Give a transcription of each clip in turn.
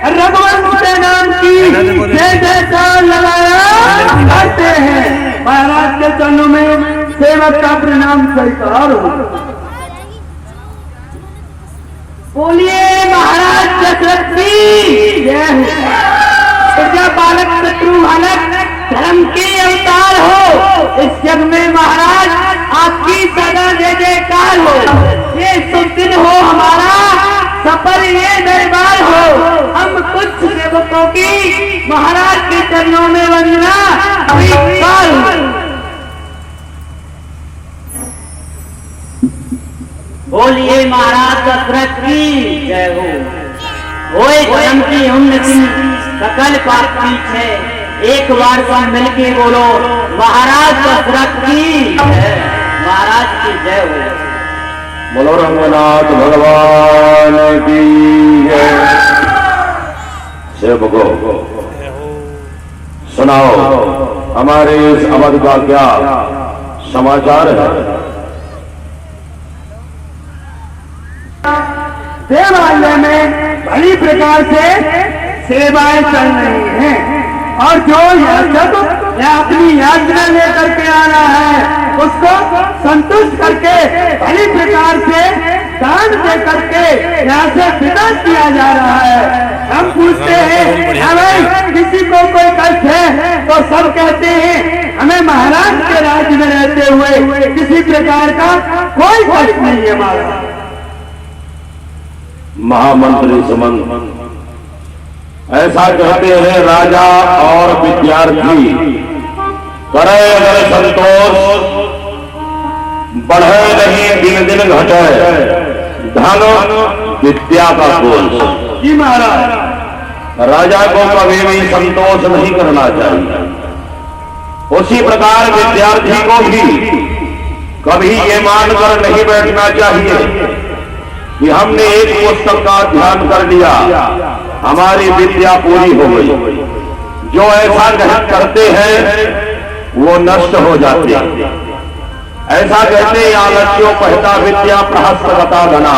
रघुवंश के नाम की जय जयकार लगाया करते हैं। महाराज के चरणों में सेवक का प्रणाम स्वीकार हो। बोलिए महाराज दशरथ की जय हो। प्रजा बालक शत्रु बालक धर्म के अवतार हो। इस जग में महाराज आपकी सदा जय जयकार हो। ये शुभ दिन हो हमारा, सफल ये दरबार हो। हम कुछ सेवकों की महाराज के चरणों में वंदना स्वीकार हो। बोलिए महाराज दशरथ की जय हो। ओए धर्म की उन्नति सकल पाप पीछे, एक बार सब मिलके बोलो महाराज दशरथ की जय। महाराज की जय हो। बोलो रंगनाथ भगवान की जय। सेवको सुनाओ, हमारे इस अवध का क्या समाचार है? देवालय में बड़ी प्रकार से सेवाएं चल रही हैं और जो याचक अपनी याचना लेकर के आ रहा है उसको संतुष्ट करके बड़ी प्रकार से दान दे करके यहाँ से विदा किया जा रहा है। हम पूछते हैं हमें किसी को कोई कष्ट है तो सब कहते हैं हमें महाराज के राज्य में रहते हुए किसी प्रकार का कोई कष्ट नहीं है। हमारा महामंत्री सुमन ऐसा कहते हैं, राजा और विद्यार्थी करे अगर संतोष, बढ़े नहीं दिन दिन घटे, धन विद्या का कोष। जी महाराज, राजा को कभी भी संतोष नहीं करना चाहिए। उसी प्रकार विद्यार्थी को भी कभी ये मानकर नहीं बैठना चाहिए कि हमने एक पुस्तक का ध्यान कर लिया, हमारी विद्या पूरी हो गई। जो ऐसा करते हैं वो नष्ट हो जाते हैं। ऐसा कहते हैं आलस्यो पहता विद्या प्रहस्तगता धना,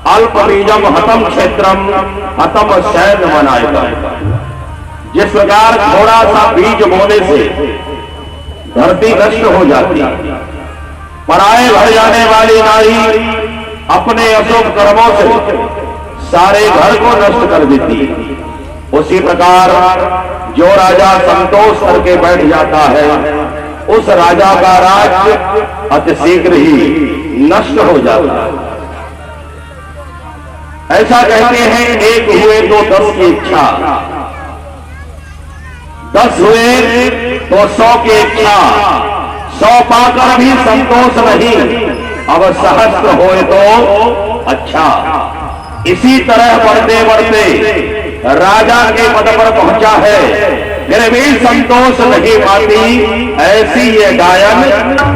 अल्प बीजम हतम क्षेत्रम हतम शैल मनाएगा। जिस प्रकार थोड़ा सा बीज बोने से धरती नष्ट हो जाती, पराए घर जाने वाली नारी अपने अशुभ कर्मों से सारे घर को नष्ट कर देती। उसी प्रकार जो राजा संतोष करके बैठ जाता है उस राजा का राज्य अति शीघ्र ही नष्ट हो जाता है। ऐसा कहते हैं एक हुए तो 10 की इच्छा, 10 हुए तो 100 की इच्छा, 100 पाकर भी संतोष नहीं, अब सहस्त्र होए तो अच्छा। इसी तरह बढ़ते बढ़ते राजा के पद पर पहुंचा है, फिर भी संतोष नहीं पाती। ऐसी ये गायन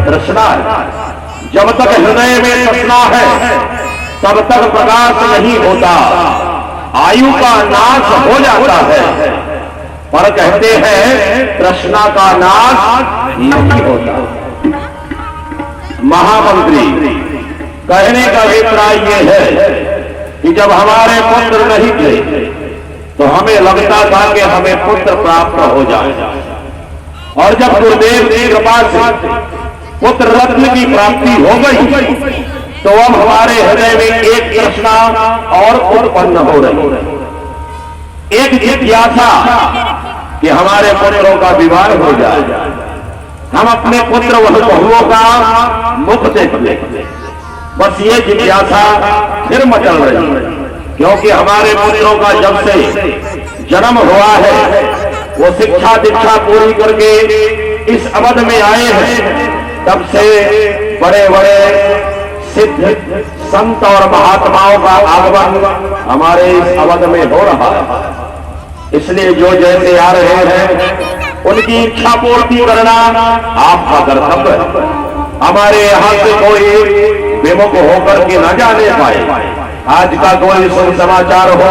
तृष्णा है। जब तक हृदय में तृष्णा है तब तक प्रकाश नहीं होता, आयु का नाश हो जाता है। पर कहते हैं तृष्णा का नाश नहीं होता। महामंत्री कहने का अभिप्राय यह है कि जब हमारे पुत्र नहीं थे तो हमें लगता था कि हमें पुत्र प्राप्त हो जाए, और जब गुरुदेव की कृपा से पुत्र रत्न की प्राप्ति हो गई तो अब हमारे हृदय में एक तृष्णा और उत्पन्न हो रही, एक जिज्ञासा कि हमारे पुत्रों का विवाह हो जाए, हम अपने पुत्र बहुओं का मुख देख। बस ये जिज्ञासा फिर मचल रही है, क्योंकि हमारे पुत्रों का जब से जन्म हुआ है वो शिक्षा दीक्षा पूरी करके इस अवध में आए हैं, तब से बड़े बड़े सिद्ध संत और महात्माओं का आगमन हमारे इस अवध में हो रहा है। इसलिए जो जैसे आ रहे हैं उनकी इच्छा पूर्ति करना आपका कर्तव्य है। हमारे यहाँ से कोई विमुख होकर के न जाने पाए। आज का कोई शुभ समाचार हो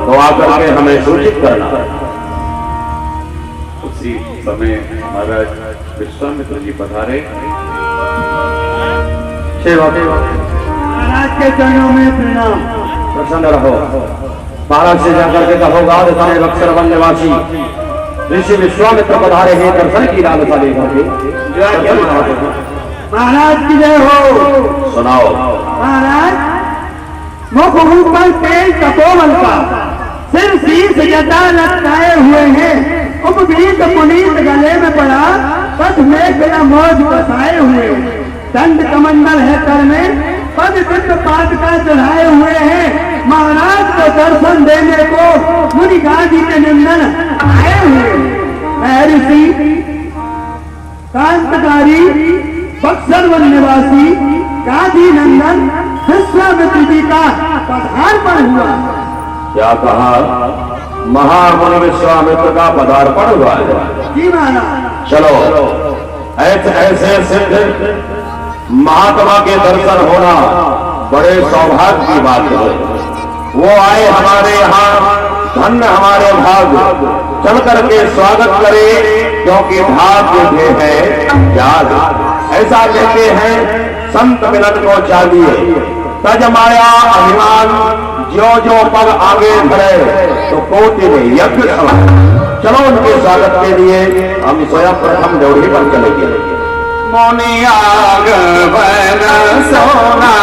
तो आकर के हमें सूचित करना। उसी समय महाराज विश्वामित्र जी पधारे। महाराज के चरणों में प्रणाम। प्रसन्न रहो। महाराज से जाकर के कहोगा सारे अक्षर वन निवासी ऋषि विश्वामित्र पधारे हैं दर्शन की लालसा लेकर के। महाराज की जय हो। सुनाओ। महाराज मुख ऊपर तेज तपोवन का, सिर शीश जटा लटकाए हुए हैं, उपवीत पुनीत गले में पड़ा, पथ में बिना मौज बसाए हुए, दंड कमंडल है कर में, पद दिव्य पाद का चढ़ाए हुए हैं। महाराज को दर्शन देने को मुनि गाजी के नंदन आए हुए। महर्षि कांतकारी बक्सर वन निवासी गाजी नंदन विश्वामित्र जी का पधार्पण हुआ। क्या कहा? महामुनि विश्वामित्र का पदार्पण हुआ है। जी महाराज। चलो ऐसे ऐसे सिद्ध महात्मा के दर्शन होना बड़े सौभाग्य की बात है। वो आए हमारे यहाँ, धन्य हमारे भाग, चल करके स्वागत करे, क्योंकि भाग्य जो है याद। ऐसा कहते हैं संत मिलन को चाहिए, तज माया अभिमान जो जो पग आगे बढ़े तो कोटि में यज्ञ समान। चलो उनके स्वागत के लिए हम स्वयं प्रथम ड्योढ़ी पर चलेंगे। मुनियाग बन सोना